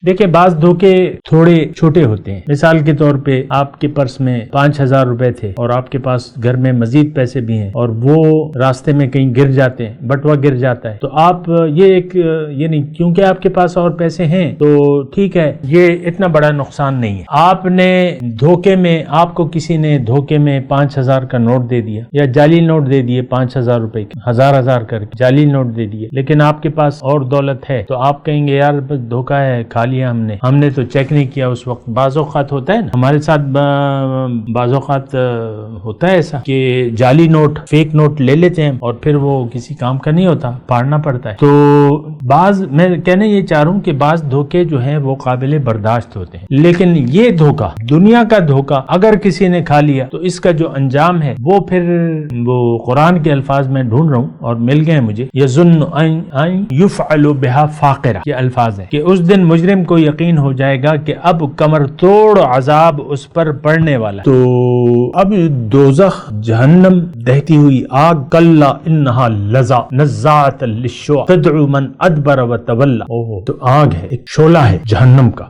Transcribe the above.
دیکھیں بعض دھوکے تھوڑے چھوٹے ہوتے ہیں. مثال کے طور پہ آپ کے پرس میں 5,000 روپے تھے اور آپ کے پاس گھر میں مزید پیسے بھی ہیں اور وہ راستے میں کہیں گر جاتے ہیں, بٹوا گر جاتا ہے, تو آپ یہ نہیں کیونکہ آپ کے پاس اور پیسے ہیں تو ٹھیک ہے, یہ اتنا بڑا نقصان نہیں ہے. آپ نے دھوکے میں, آپ کو کسی نے دھوکے میں 5,000 کا نوٹ دے دیا یا جعلی نوٹ دے دیے 5,000 روپے کے, 1,000 کر کے جعلی نوٹ دے دیے, لیکن آپ کے پاس اور دولت ہے, تو آپ کہیں گے یار بس دھوکا ہے, کھا لیا ہم نے تو چیک نہیں کیا اس وقت. بعض اوقات ہوتا ہے نا ہمارے ساتھ, بعض اوقات ہوتا ہے ایسا کہ جعلی نوٹ, فیک نوٹ لے لیتے ہیں اور پھر وہ کسی کام کا نہیں ہوتا, پھاڑنا پڑتا ہے. تو میں کہنا یہ چاہ رہا ہوں کہ بعض دھوکے جو ہیں وہ قابل برداشت ہوتے ہیں, لیکن یہ دھوکا, دنیا کا دھوکا اگر کسی نے کھا لیا تو اس کا جو انجام ہے وہ پھر وہ قرآن کے الفاظ میں ڈھونڈ رہا ہوں اور مل گئے مجھے, یظن ان یفعل بها فاقرہ, یہ الفاظ ہیں کہ اس دن مجرم کو یقین ہو جائے گا کہ اب کمر توڑ عذاب اس پر پڑنے والا. تو اب دوزخ, جہنم, دہتی ہوئی آگ, کلا انہا لظا نزاعۃ للشوى تدعو من ادبر وتولی, تو آگ ہے, ایک شعلہ ہے جہنم کا.